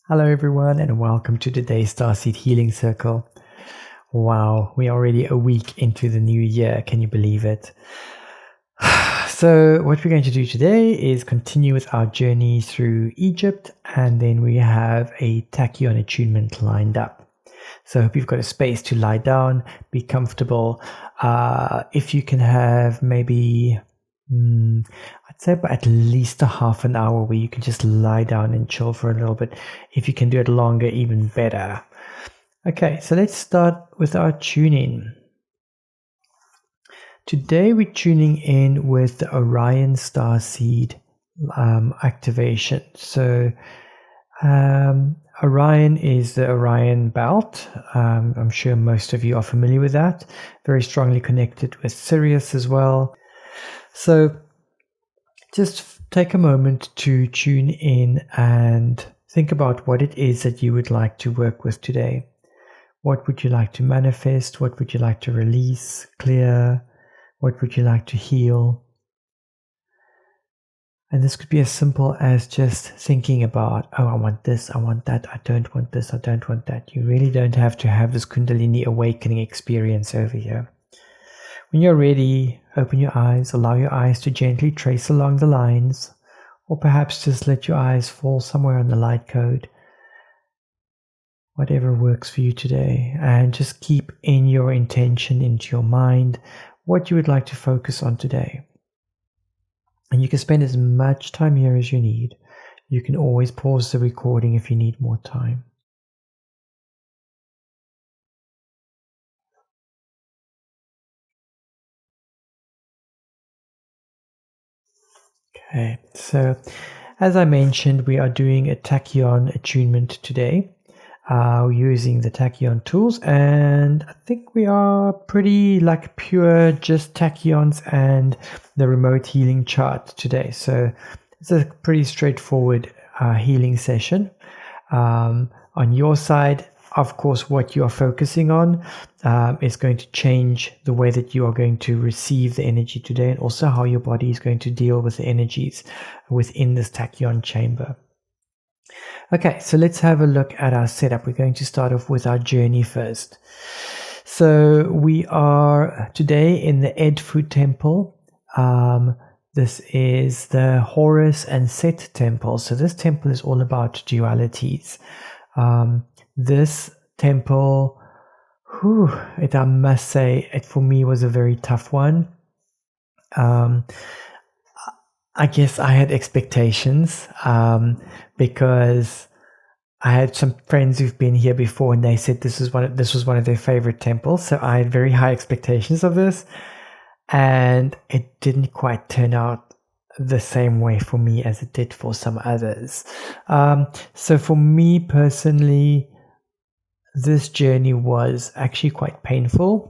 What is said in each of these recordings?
Hello everyone and welcome to today's Starseed Healing Circle. Wow, we're already a week into the new year, can you believe it? So what we're going to do today is continue with our journey through Egypt, and then we have a Tachyon Attunement lined up. So I hope you've got a space to lie down, be comfortable. If you can have maybe I'd say about at least a half an hour where you can just lie down and chill for a little bit. If you can do it longer, even better. Okay, so let's start with our tuning. Today we're tuning in with the Orion Starseed activation. So Orion is the Orion belt. I'm sure most of you are familiar with that. Very strongly connected with Sirius as well. So just take a moment to tune in and think about what it is that you would like to work with today. What would you like to manifest? What would you like to release, clear? What would you like to heal? And this could be as simple as just thinking about, oh, I want this, I want that, I don't want this, I don't want that. You really don't have to have this Kundalini awakening experience over here. When you're ready, open your eyes, allow your eyes to gently trace along the lines, or perhaps just let your eyes fall somewhere on the light code. Whatever works for you today, and just keep in your intention into your mind what you would like to focus on today. And you can spend as much time here as you need. You can always pause the recording if you need more time. Okay, so as I mentioned, we are doing a Tachyon attunement today. Using the Tachyon Tools, and I think we are pretty like pure just Tachyons and the remote healing chart today. So it's a pretty straightforward healing session. On your side, of course, what you are focusing on is going to change the way that you are going to receive the energy today, and also how your body is going to deal with the energies within this Tachyon chamber. Okay, so let's have a look at our setup. We're going to start off with our journey first. So we are today in the Edfu Temple. This is the Horus and Set Temple. So this temple is all about dualities. This temple, I must say, it for me was a very tough one. I guess I had expectations because I had some friends who've been here before, and they said this was one of their favorite temples. So I had very high expectations of this, and it didn't quite turn out the same way for me as it did for some others. So for me personally, this journey was actually quite painful.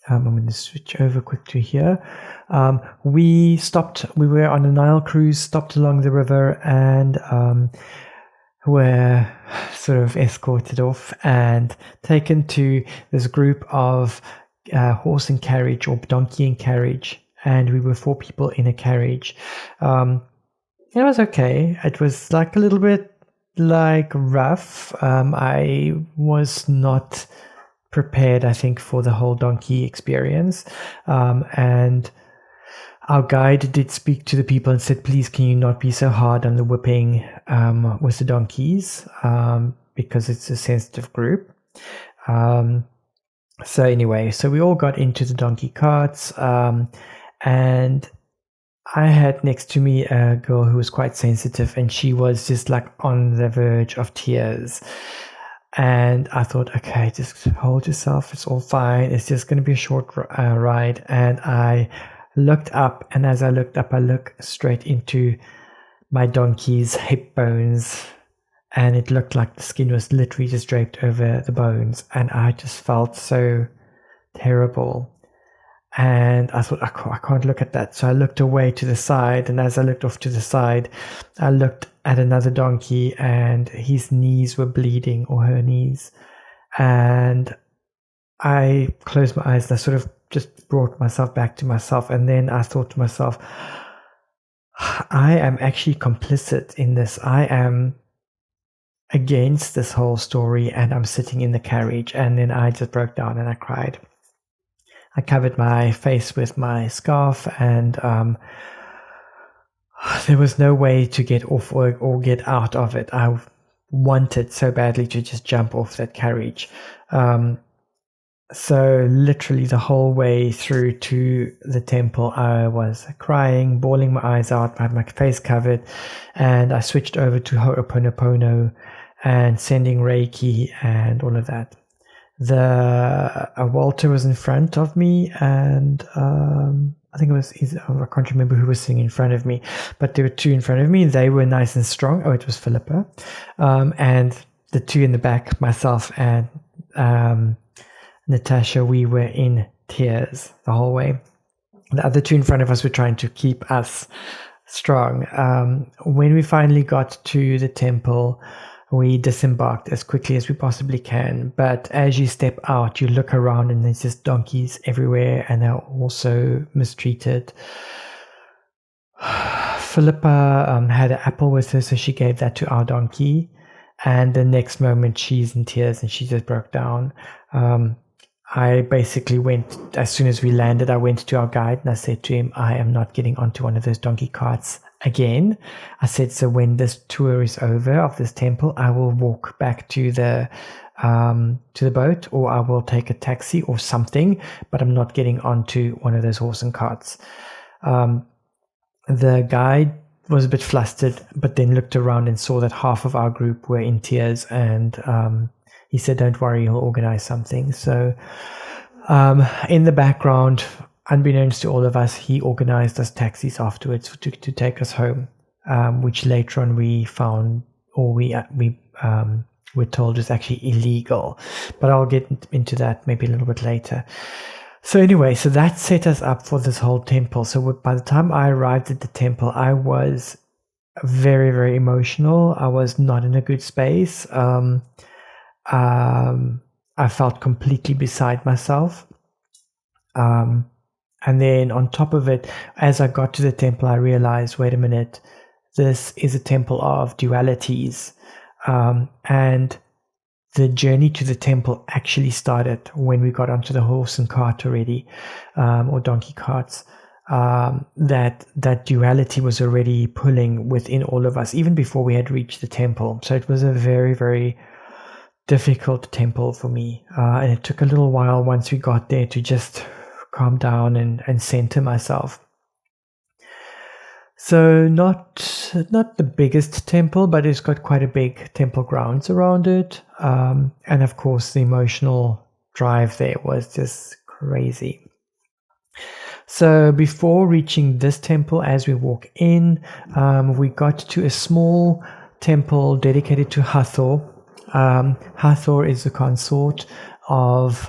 I'm going to switch over quickly here. We were on a Nile cruise, stopped along the river, and were sort of escorted off and taken to this group of horse and carriage or donkey and carriage. And we were 4 people in a carriage. It was okay. It was like a little bit like rough. I was not prepared, I think, for the whole donkey experience, and our guide did speak to the people and said, please can you not be so hard on the whipping with the donkeys, because it's a sensitive group. So anyway, so we all got into the donkey carts, and I had next to me a girl who was quite sensitive, and she was just like on the verge of tears. And I thought, okay, just hold yourself. It's all fine. It's just going to be a short ride. And I looked up, and as I looked up, I looked straight into my donkey's hip bones, and it looked like the skin was literally just draped over the bones. And I just felt so terrible. And I thought, I can't look at that. So I looked away to the side, and as I looked off to the side, I looked at another donkey, and his knees were bleeding, or her knees. And I closed my eyes, and I sort of just brought myself back to myself. And then I thought to myself, I am actually complicit in this. I am against this whole story, and I'm sitting in the carriage, and then I just broke down and I cried. I covered my face with my scarf, and there was no way to get off or get out of it. I wanted so badly to just jump off that carriage. So literally the whole way through to the temple, I was crying, bawling my eyes out, I had my face covered, and I switched over to Ho'oponopono and sending Reiki and all of that. Walter was in front of me, and I think I can't remember who was sitting in front of me, but there were two in front of me. They were nice and strong. Oh, it was Philippa. And the two in the back, myself and Natasha, we were in tears the whole way. The other two in front of us were trying to keep us strong. When we finally got to the temple, we disembarked as quickly as we possibly can. But as you step out, you look around and there's just donkeys everywhere, and they're also mistreated. Philippa had an apple with her, so she gave that to our donkey. And the next moment, she's in tears and she just broke down. I basically went, as soon as we landed, I went to our guide and I said to him, I am not getting onto one of those donkey carts again. I said, so when this tour is over of this temple, I will walk back to the boat, or I will take a taxi or something, but I'm not getting onto one of those horse and carts. The guide was a bit flustered, but then looked around and saw that half of our group were in tears, and he said, don't worry, he'll organize something. So in the background, unbeknownst to all of us, he organized us taxis afterwards to take us home, which later on we found, or we were told is actually illegal. But I'll get into that maybe a little bit later. So anyway, so that set us up for this whole temple. So by the time I arrived at the temple, I was very, very emotional. I was not in a good space. I felt completely beside myself. And then on top of it, as I got to the temple, I realized, wait a minute, this is a temple of dualities. And the journey to the temple actually started when we got onto the horse and cart already, or donkey carts. That duality was already pulling within all of us, even before we had reached the temple. So it was a very, very difficult temple for me. And it took a little while once we got there to just calm down and center myself. So not the biggest temple, but it's got quite a big temple grounds around it. And of course, the emotional drive there was just crazy. So before reaching this temple, as we walk in, we got to a small temple dedicated to Hathor. Hathor is the consort of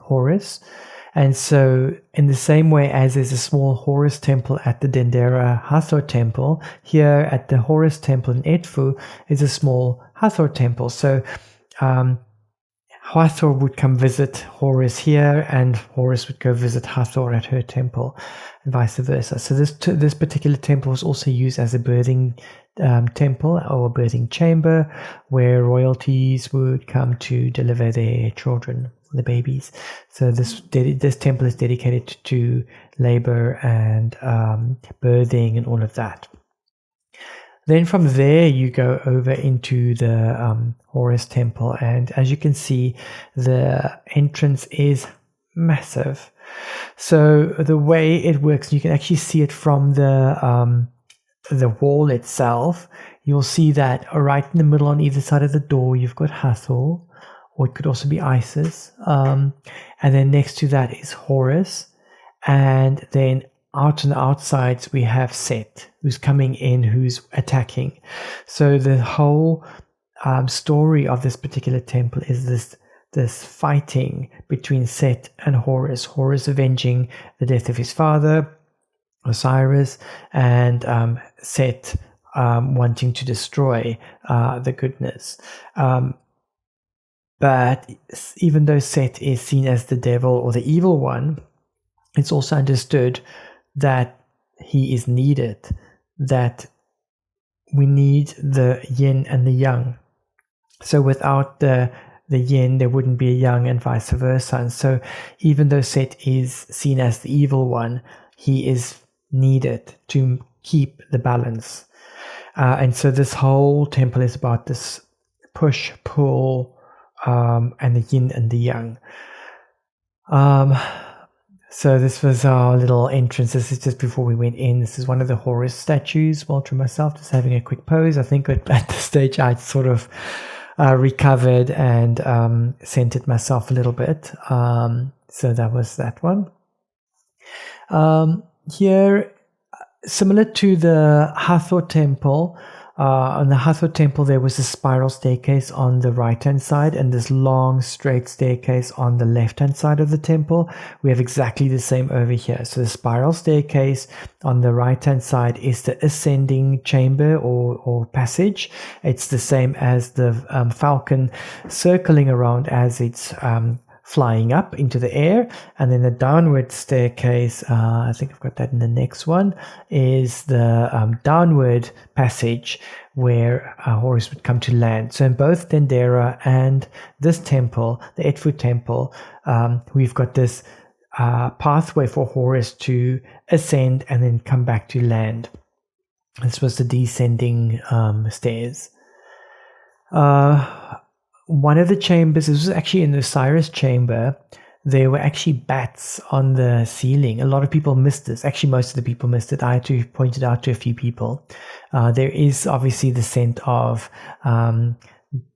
Horus. And so in the same way as there's a small Horus temple at the Dendera Hathor temple, here at the Horus temple in Edfu is a small Hathor temple. So Hathor would come visit Horus here, and Horus would go visit Hathor at her temple, and vice versa. So this particular temple was also used as a birthing temple or a birthing chamber, where royalties would come to deliver their children, the babies. So this temple is dedicated to labor and birthing and all of that. Then from there you go over into the Horus temple, and as you can see, the entrance is massive. So the way it works, you can actually see it from the wall itself. You'll see that right in the middle on either side of the door you've got Hathor, or it could also be Isis, and then next to that is Horus, and then out on the outsides we have Set, who's coming in, who's attacking. So the whole story of this particular temple is this fighting between Set and Horus. Horus avenging the death of his father Osiris, and Set wanting to destroy the goodness. But even though Set is seen as the devil or the evil one, it's also understood that he is needed, that we need the yin and the yang. So without the yin, there wouldn't be a yang, and vice versa. And so even though Set is seen as the evil one, he is needed to keep the balance. And so this whole temple is about this push, pull, and the yin and the yang. So this was our little entrance. This is just before we went in. This is one of the Horus statues. Walter and myself just having a quick pose. I think at this stage I'd sort of recovered and centered myself a little bit. So that was that one. Here, similar to the Hathor Temple, on the Hathor Temple there was a spiral staircase on the right hand side and this long straight staircase on the left hand side of the temple. We have exactly the same over here. So the spiral staircase on the right hand side is the ascending chamber or passage. It's the same as the falcon circling around as it's flying up into the air, and then the downward staircase, I think I've got that in the next one, is the downward passage where Horus would come to land. So in both Dendera and this temple, the Edfu Temple, we've got this pathway for Horus to ascend and then come back to land. This was the descending stairs. One of the chambers, this was actually in the Osiris chamber, there were actually bats on the ceiling. A lot of people missed this. Actually, most of the people missed it. I had to point it out to a few people. There is obviously the scent of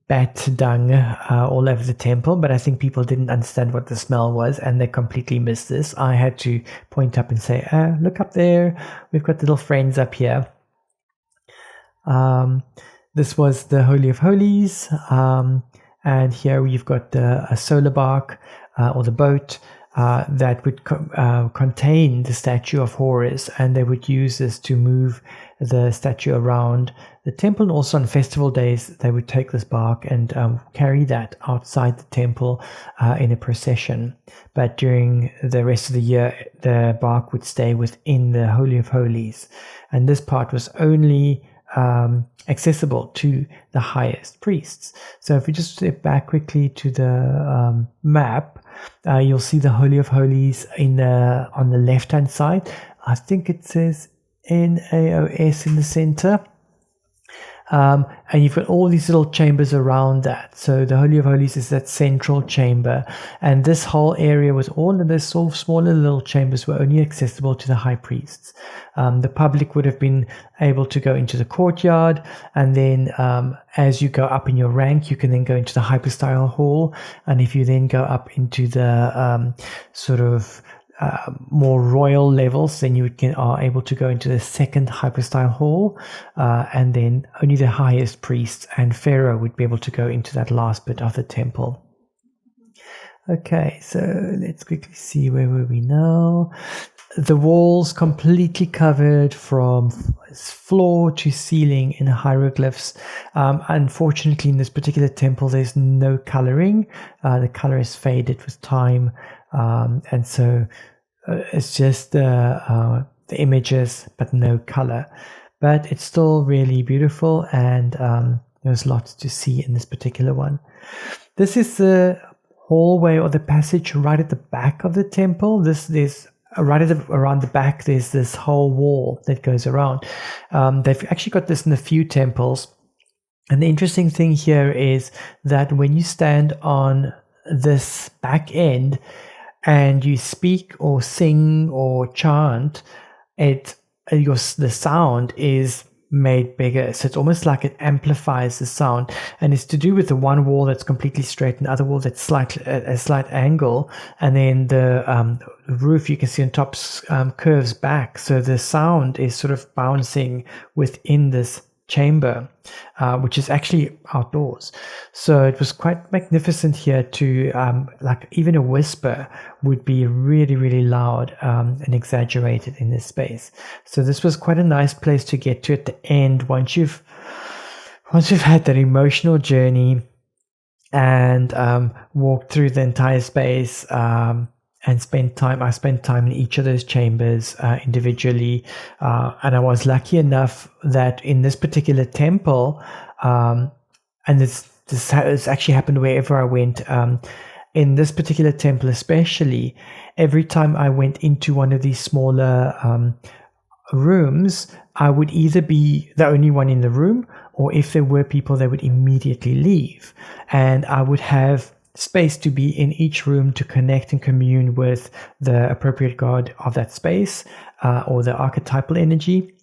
bat dung all over the temple, but I think people didn't understand what the smell was and they completely missed this. I had to point up and say, look up there. We've got little friends up here. This was the Holy of Holies. And here we've got a solar bark or the boat that would contain the statue of Horus, and they would use this to move the statue around the temple. And also on festival days, they would take this bark and carry that outside the temple in a procession. But during the rest of the year, the bark would stay within the Holy of Holies. And this part was only accessible to the highest priests. So if we just step back quickly to the map, you'll see the Holy of Holies on the left hand side. I think it says NAOS in the center. And you've got all these little chambers around that. So the Holy of Holies is that central chamber, and this whole area with all of those smaller little chambers were only accessible to the high priests. The public would have been able to go into the courtyard, and then as you go up in your rank, you can then go into the hypostyle hall, and if you then go up into the sort of more royal levels, then you are able to go into the second hypostyle hall, and then only the highest priests and pharaoh would be able to go into that last bit of the temple. Okay, so let's quickly see, where were we now? The walls completely covered from floor to ceiling in hieroglyphs. Unfortunately, in this particular temple, there's no coloring. The color is faded with time. And so it's just the images, but no color. But it's still really beautiful, and there's lots to see in this particular one. This is the hallway or the passage right at the back of the temple. There's around the back, there's this whole wall that goes around. They've actually got this in a few temples. And the interesting thing here is that when you stand on this back end, and you speak or sing or chant, the sound is made bigger. So it's almost like it amplifies the sound, and it's to do with the one wall that's completely straight and the other wall that's a slight angle, and then the roof you can see on top curves back, so the sound is sort of bouncing within this chamber, which is actually outdoors. So it was quite magnificent here to like even a whisper would be really, really loud and exaggerated in this space. So this was quite a nice place to get to at the end once you've had that emotional journey and walked through the entire space and I spent time in each of those chambers individually, and I was lucky enough that in this particular temple, and it's this has actually happened wherever I went. In this particular temple especially, every time I went into one of these smaller rooms, I would either be the only one in the room, or if there were people, they would immediately leave. And I would have space to be in each room to connect and commune with the appropriate god of that space, or the archetypal energy.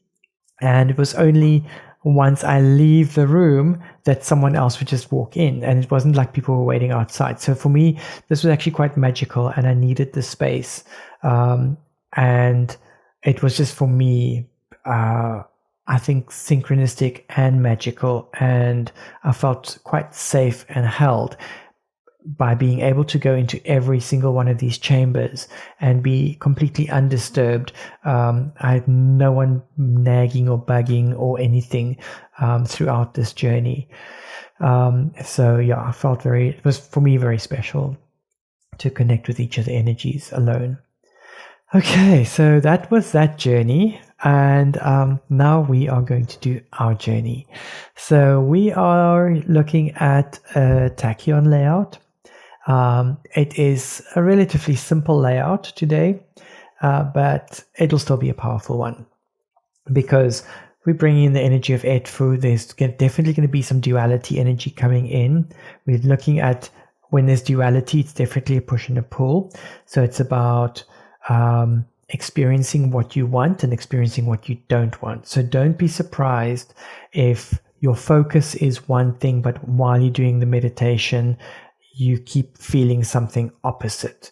And it was only once I leave the room that someone else would just walk in, and it wasn't like people were waiting outside. So for me, this was actually quite magical, and I needed the space. And it was just, for me, I think synchronistic and magical, and I felt quite safe and held by being able to go into every single one of these chambers and be completely undisturbed. I had no one nagging or bugging or anything throughout this journey. So yeah, I felt it was for me very special to connect with each of the energies alone. Okay, so that was that journey. And now we are going to do our journey. So we are looking at a tachyon layout. It is a relatively simple layout today, but it'll still be a powerful one because we bring in the energy of Edfu. There's definitely going to be some duality energy coming in. We're looking at, when there's duality, it's definitely a push and a pull. So it's about experiencing what you want and experiencing what you don't want. So don't be surprised if your focus is one thing, but while you're doing the meditation, you keep feeling something opposite.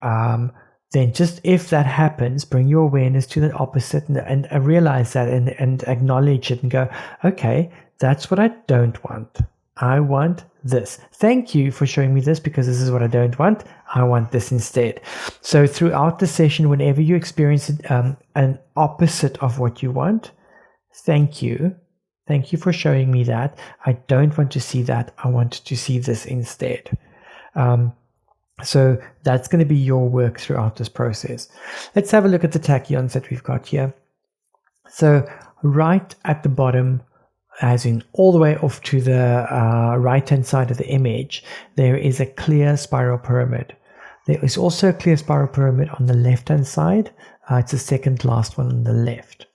Then just, if that happens, bring your awareness to the opposite and realize that and acknowledge it and go, okay, that's what I don't want. I want this. Thank you for showing me this, because this is what I don't want. I want this instead. So throughout the session, whenever you experience an opposite of what you want, thank you. Thank you for showing me that. I don't want to see that. I want to see this instead. So that's going to be your work throughout this process. Let's have a look at the tachyons that we've got here. So right at the bottom, as in all the way off to the right-hand side of the image, there is a clear spiral pyramid. There is also a clear spiral pyramid on the left-hand side. It's the second last one on the left.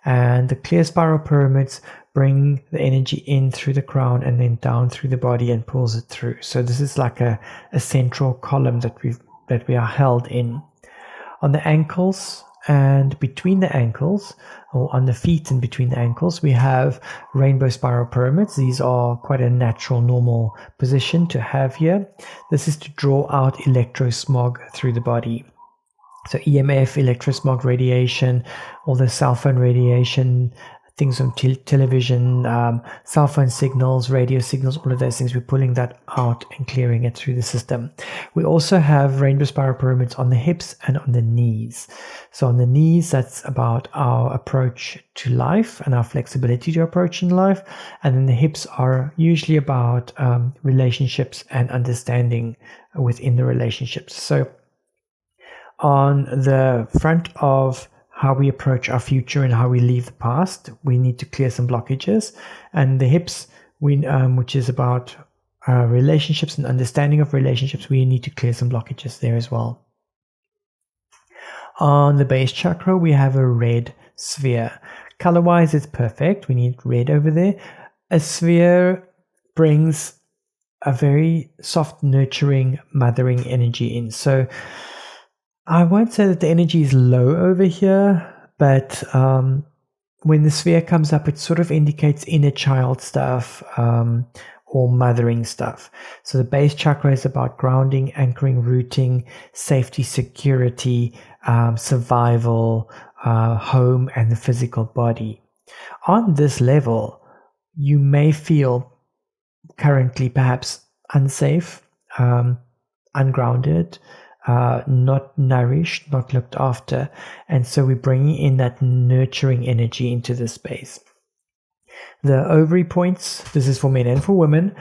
And the clear spiral pyramids bring the energy in through the crown and then down through the body and pulls it through. So this is like a central column that we are held in. On the ankles and between the ankles, or on the feet and between the ankles, we have rainbow spiral pyramids. These are quite a natural, normal position to have here. This is to draw out electrosmog through the body. So EMF, electrosmog radiation, all the cell phone radiation, things from television, cell phone signals, radio signals, all of those things, we're pulling that out and clearing it through the system. We also have rainbow spiral pyramids on the hips and on the knees. So on the knees, that's about our approach to life and our flexibility to approach in life. And then the hips are usually about relationships and understanding within the relationships. So on the front of how we approach our future and how we leave the past, we need to clear some blockages. And the hips, which is about relationships and understanding of relationships, we need to clear some blockages there as well. On the base chakra, we have a red sphere. Color-wise, it's perfect. We need red over there. A sphere brings a very soft, nurturing, mothering energy in. So I won't say that the energy is low over here, but when the sphere comes up, it sort of indicates inner child stuff or mothering stuff. So the base chakra is about grounding, anchoring, rooting, safety, security, survival, home, and the physical body. On this level, you may feel currently perhaps unsafe, ungrounded, not nourished, not looked after, and so we're bringing in that nurturing energy into the space. The ovary points, this is for men and for women,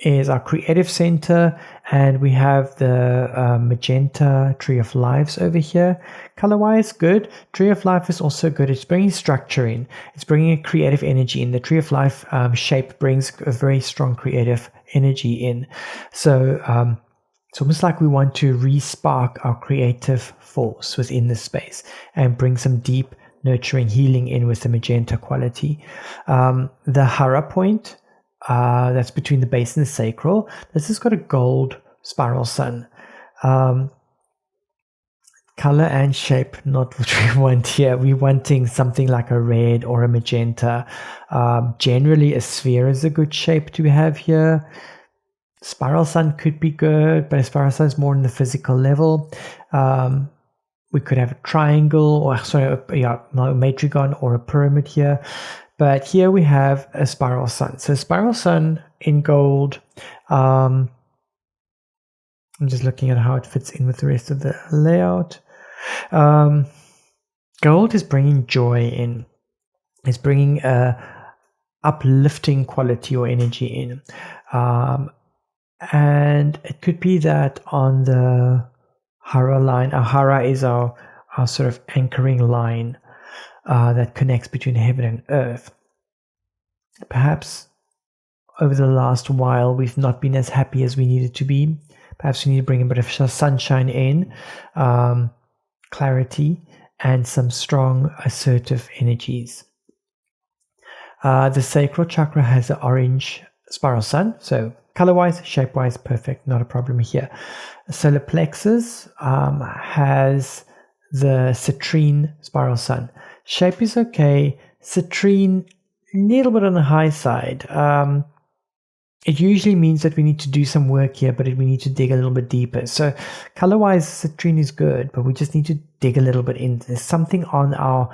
is our creative center, and we have the Magenta Tree of Lives over here. Color-wise, good. Tree of Life is also good. It's bringing structure in. It's bringing a creative energy in. The Tree of Life shape brings a very strong creative energy in. So it's almost like we want to re-spark our creative force within the space and bring some deep, nurturing healing in with the magenta quality. The Hara point, that's between the base and the sacral. This has got a gold spiral sun. Color and shape, not what we want here. We're wanting something like a red or a magenta. Generally, a sphere is a good shape to have here. Spiral sun could be good, but a spiral sun is more on the physical level. We could have a triangle, or a matrigon or a pyramid here. But here we have a spiral sun. So spiral sun in gold. I'm just looking at how it fits in with the rest of the layout. Gold is bringing joy in. It's bringing a uplifting quality or energy in. And it could be that on the Hara line, our Hara is our sort of anchoring line that connects between heaven and earth. Perhaps over the last while we've not been as happy as we needed to be. Perhaps we need to bring a bit of sunshine in, clarity, and some strong assertive energies. The sacral chakra has an orange spiral sun, so color-wise, shape-wise, perfect, not a problem here. Solar plexus has the citrine spiral sun. Shape is okay. Citrine, a little bit on the high side. It usually means that we need to do some work here, but we need to dig a little bit deeper. So color-wise, citrine is good, but we just need to dig a little bit in. There's something on our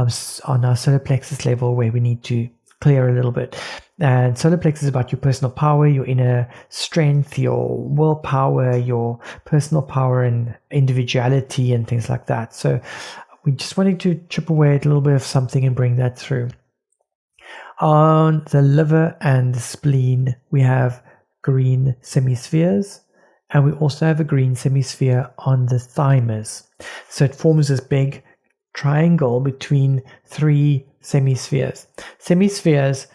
solar plexus level where we need to clear a little bit. And solar plexus is about your personal power, your inner strength, your willpower, your personal power and individuality and things like that. So we just wanting to chip away at a little bit of something and bring that through. On the liver and the spleen, we have green semispheres, and we also have a green semisphere on the thymus. So it forms this big triangle between three semispheres. Semispheres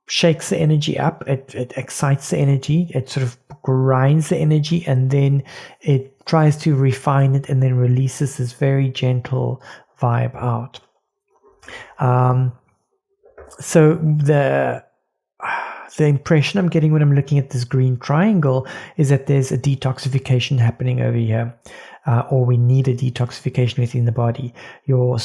shakes the energy up, it excites the energy, it sort of grinds the energy, and then it tries to refine it and then releases this very gentle vibe out. So the impression I'm getting when I'm looking at this green triangle is that there's a detoxification happening over here, or we need a detoxification within the body. Your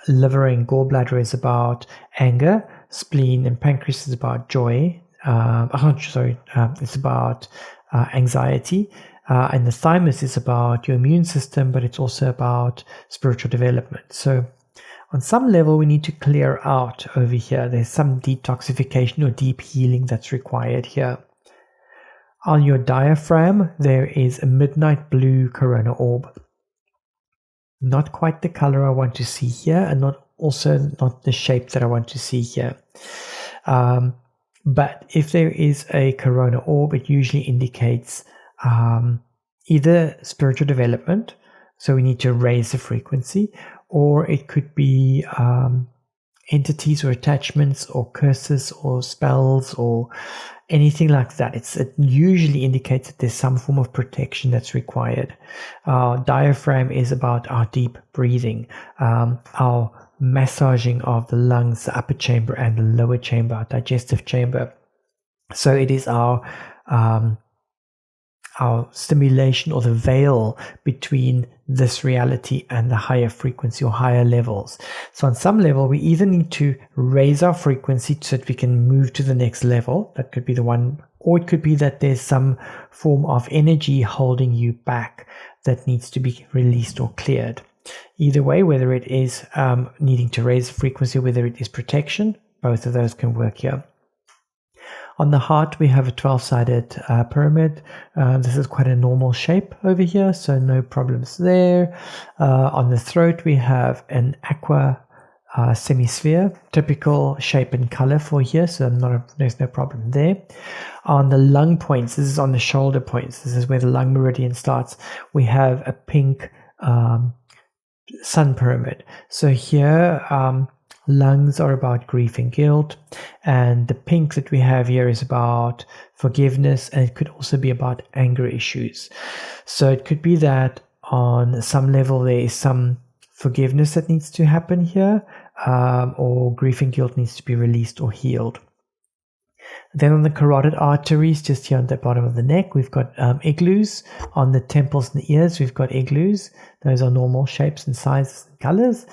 liver and gallbladder is about anger, spleen and pancreas is about joy. It's about anxiety, and the thymus is about your immune system, but it's also about spiritual development. So on some level, we need to clear out over here. There's some detoxification or deep healing that's required here. On your diaphragm, there is a midnight blue corona orb. Not quite the color I want to see here, and not the shape that I want to see here. But if there is a corona orb, it usually indicates either spiritual development, so we need to raise the frequency, or it could be entities or attachments or curses or spells or anything like that. It usually indicates that there's some form of protection that's required. Our diaphragm is about our deep breathing, our massaging of the lungs, the upper chamber and the lower chamber, our digestive chamber. So it is our stimulation or the veil between this reality and the higher frequency or higher levels. So on some level, we either need to raise our frequency so that we can move to the next level. That could be the one, or it could be that there's some form of energy holding you back that needs to be released or cleared. Either way, whether it is needing to raise the frequency or whether it is protection, both of those can work here. On the heart, we have a 12-sided pyramid. This is quite a normal shape over here, so no problems there. On the throat, we have an aqua semisphere, typical shape and color for here, so there's no problem there. On the lung points, this is on the shoulder points, this is where the lung meridian starts, we have a pink sun pyramid. So here lungs are about grief and guilt, and the pink that we have here is about forgiveness, and it could also be about anger issues. So it could be that on some level there is some forgiveness that needs to happen here, or grief and guilt needs to be released or healed. Then on the carotid arteries, just here on the bottom of the neck, we've got igloos. On the temples and the ears, we've got igloos. Those are normal shapes and sizes and colors.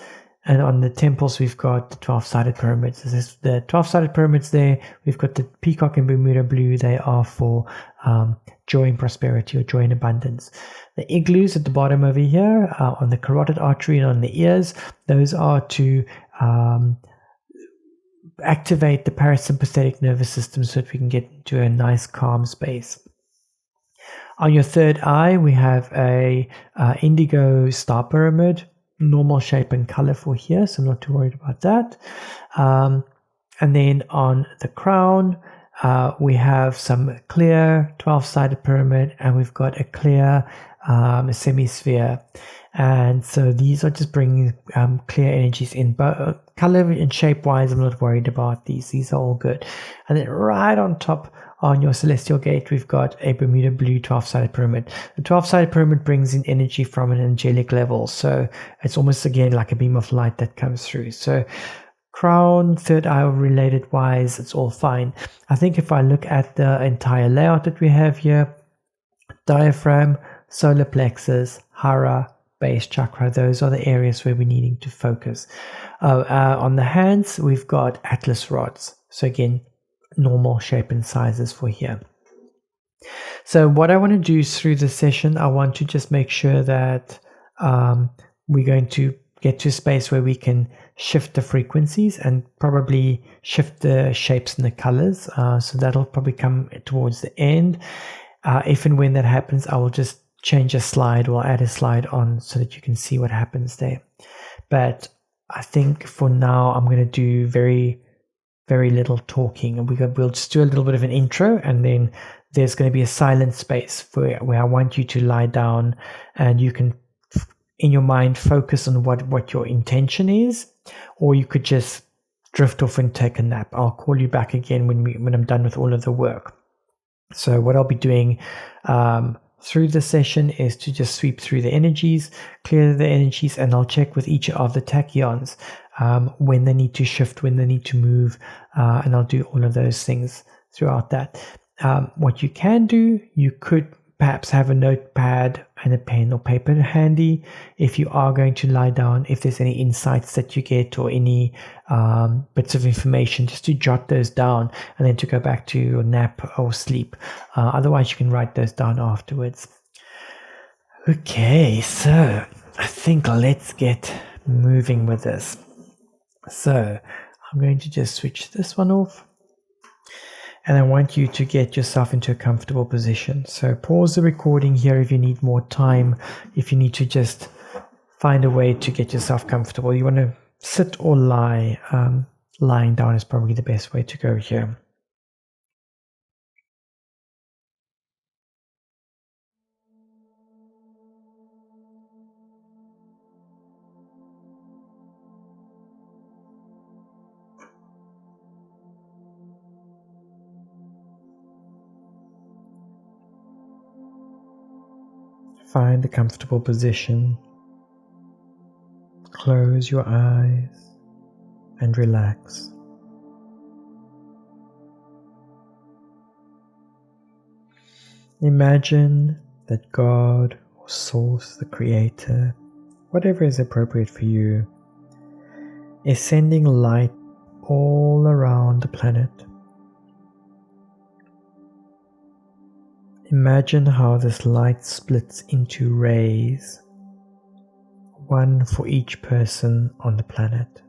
And on the temples, we've got the 12-sided pyramids. This is the 12-sided pyramids there. We've got the peacock and Bermuda blue. They are for joy and prosperity, or joy and abundance. The igloos at the bottom over here, on the carotid artery and on the ears, those are to activate the parasympathetic nervous system so that we can get into a nice calm space. On your third eye, we have a indigo star pyramid, normal shape and color for here, so I'm not too worried about that. And then on the crown, we have some clear 12-sided pyramid, and we've got a clear semisphere. And so these are just bringing clear energies in, but color and shape wise, I'm not worried about these are all good. And then right on top, on your celestial gate, we've got a Bermuda blue 12-sided pyramid. The 12-sided pyramid brings in energy from an angelic level, so it's almost again like a beam of light that comes through. So crown, third eye related wise, it's all fine. I think if I look at the entire layout that we have here, diaphragm, solar plexus, Hara, base chakra, those are the areas where we're needing to focus. On the hands, we've got atlas rods. So again, normal shape and sizes for here. So what I want to do through the session, I want to just make sure that we're going to get to a space where we can shift the frequencies and probably shift the shapes and the colors. So that'll probably come towards the end. If and when that happens, I will just change a slide or add a slide on so that you can see what happens there. But I think for now, I'm going to do very little talking, and we'll just do a little bit of an intro, and then there's going to be a silent space where I want you to lie down, and you can in your mind focus on what your intention is, or you could just drift off and take a nap. I'll call you back again when I'm done with all of the work. So what I'll be doing through the session is to just sweep through the energies, clear the energies, and I'll check with each of the tachyons when they need to shift, when they need to move, and I'll do all of those things throughout that. What you can do, you could perhaps have a notepad and a pen or paper handy if you are going to lie down, if there's any insights that you get or any bits of information, just to jot those down and then to go back to your nap or sleep. Otherwise, you can write those down afterwards. Okay, so I think let's get moving with this. So I'm going to just switch this one off. And I want you to get yourself into a comfortable position. So pause the recording here if you need more time, if you need to just find a way to get yourself comfortable. You want to sit or lie. Lying down is probably the best way to go here. Find a comfortable position. Close your eyes and relax. Imagine that God or Source, the Creator, whatever is appropriate for you, is sending light all around the planet. Imagine how this light splits into rays, one for each person on the planet.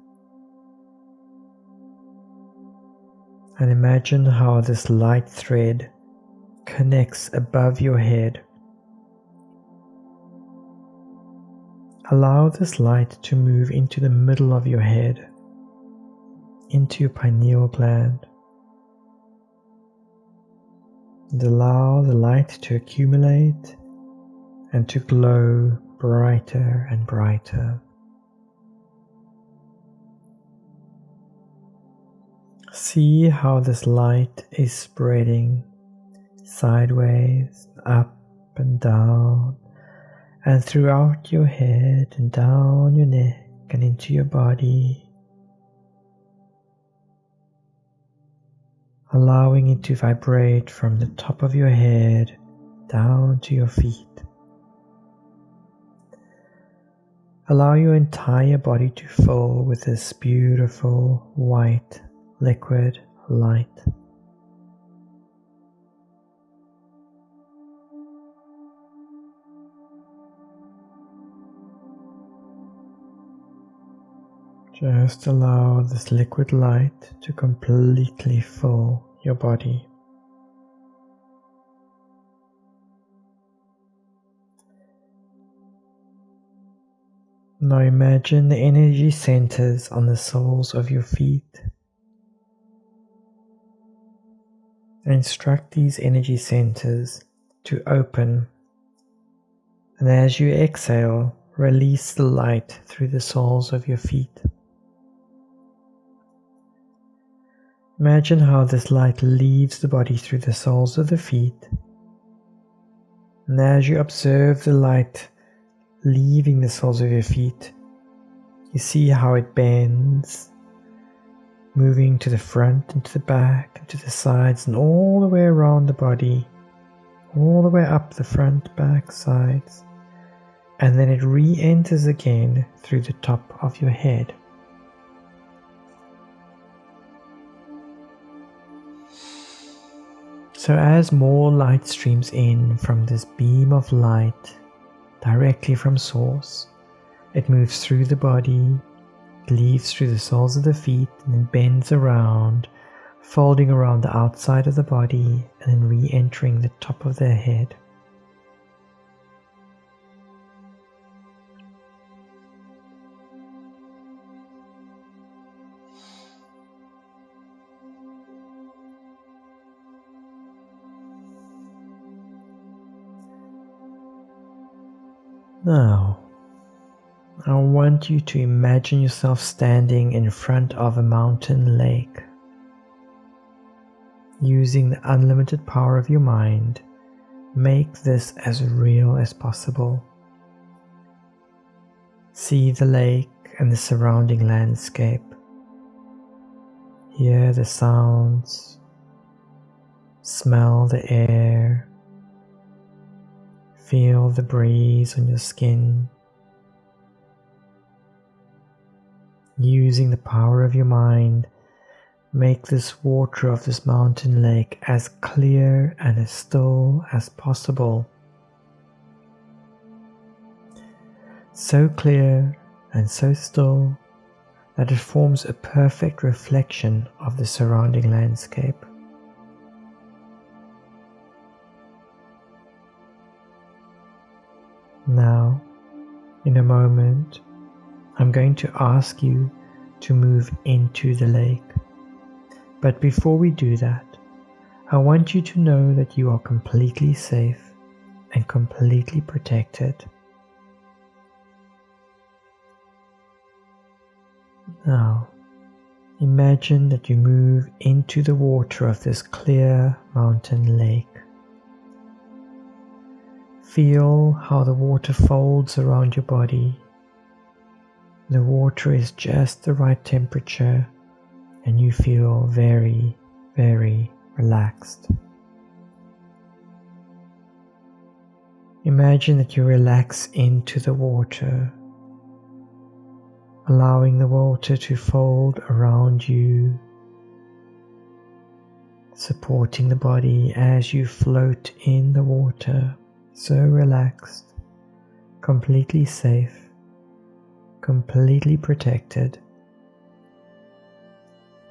And imagine how this light thread connects above your head. Allow this light to move into the middle of your head, into your pineal gland and allow the light to accumulate and to glow brighter and brighter. See how this light is spreading sideways, up and down, and throughout your head and down your neck and into your body, allowing it to vibrate from the top of your head down to your feet. Allow your entire body to fill with this beautiful white liquid light. Just allow this liquid light to completely fill your body. Now imagine the energy centers on the soles of your feet. Instruct these energy centers to open, and as you exhale, release the light through the soles of your feet. Imagine how this light leaves the body through the soles of the feet, and as you observe the light leaving the soles of your feet, you see how it bends, moving to the front and to the back and to the sides and all the way around the body, all the way up the front, back, sides, and then it re-enters again through the top of your head. So as more light streams in from this beam of light directly from source, it moves through the body, it leaves through the soles of the feet and then bends around, folding around the outside of the body and then re-entering the top of their head. Now, I want you to imagine yourself standing in front of a mountain lake. Using the unlimited power of your mind, make this as real as possible. See the lake and the surrounding landscape. Hear the sounds. Smell the air. Feel the breeze on your skin. Using the power of your mind, make this water of this mountain lake as clear and as still as possible. So clear and so still that it forms a perfect reflection of the surrounding landscape. Now, in a moment, I'm going to ask you to move into the lake. But before we do that, I want you to know that you are completely safe and completely protected. Now, imagine that you move into the water of this clear mountain lake. Feel how the water folds around your body. The water is just the right temperature and you feel very, very relaxed. Imagine that you relax into the water, allowing the water to fold around you, supporting the body as you float in the water. So relaxed, completely safe, completely protected,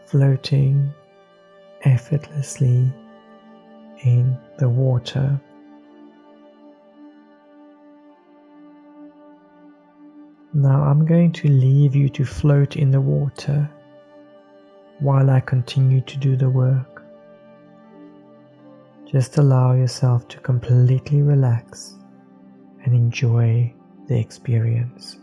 floating effortlessly in the water. Now I'm going to leave you to float in the water, while I continue to do the work. Just allow yourself to completely relax and enjoy the experience.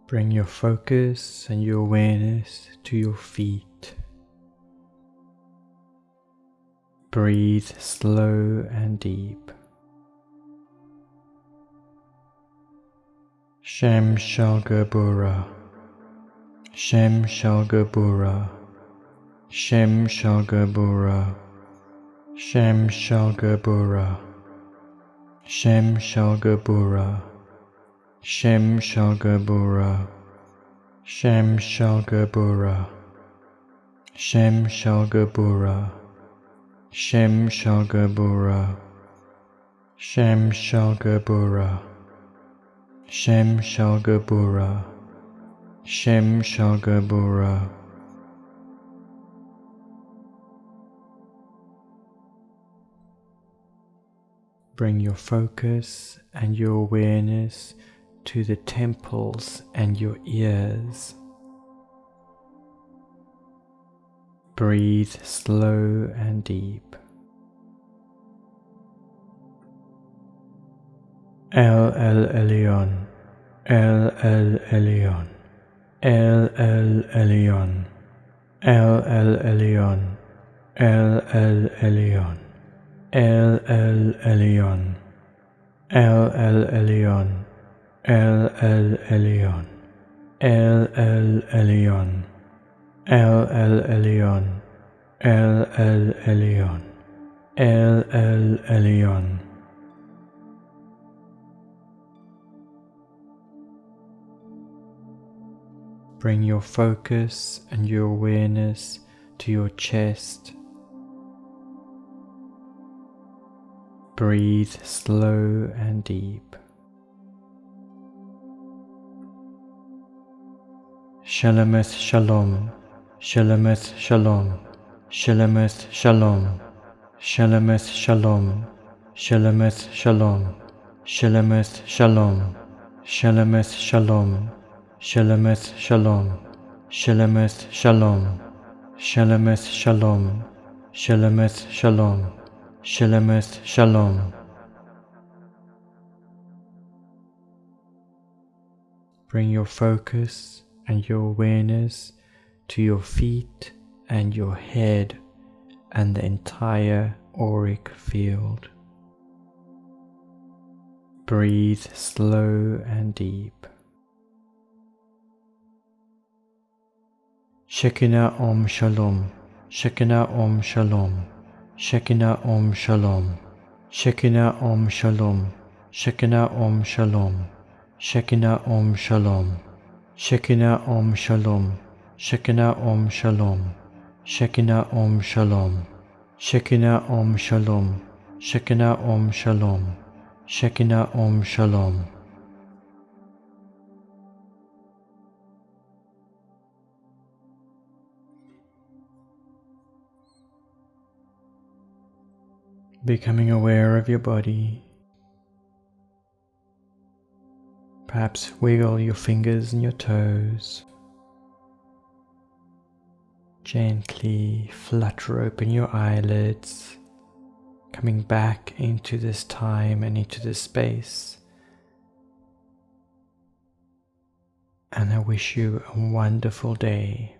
Bring your focus and your awareness to your feet. Breathe slow and deep. Shem Shalgabura, Shem Shalgabura, Shem Shalgabura, Shem Shalgabura, Shem Shalgabura, Shem Shalgabura, Shem Shalgabura, Shem Shalgabura, Shem Shalgabura, Shem Shalgabura, Shem Shalgabura, Shem Shalgabura. Bring your focus and your awareness to the temples and your ears. Breathe slow and deep. El Elyon, El Elyon, El Elyon, El Elyon, El Elyon, El Elyon, El Elyon, El Elyon, El Elyon, El Elyon, El Elyon, El Elyon. Bring your focus and your awareness to your chest. Breathe slow and deep. Shalameth Shalom, Shalameth Shalom, Shalameth Shalom, Shalameth Shalom, Shalameth Shalom, Shalameth Shalom, Shalameth Shalom, Shalameth Shalom, Shalameth Shalom, Shalameth Shalom, Shalameth Shalom, Shalameth Shalom. Bring your focus and your awareness to your feet and your head and the entire auric field. Breathe slow and deep. Shekinah Om Shalom, Shekinah Om Shalom, Shekinah Om Shalom, Shekinah Om Shalom, Shekinah Om Shalom, Shekinah Om Shalom, Shekinah Om Shalom, Shekinah Om Shalom, Shekinah Om Shalom, Shekinah Om Shalom, Shekinah Om Shalom, Shekinah Om Shalom. Becoming aware of your body. Perhaps wiggle your fingers and your toes. Gently flutter open your eyelids, coming back into this time and into this space. And I wish you a wonderful day.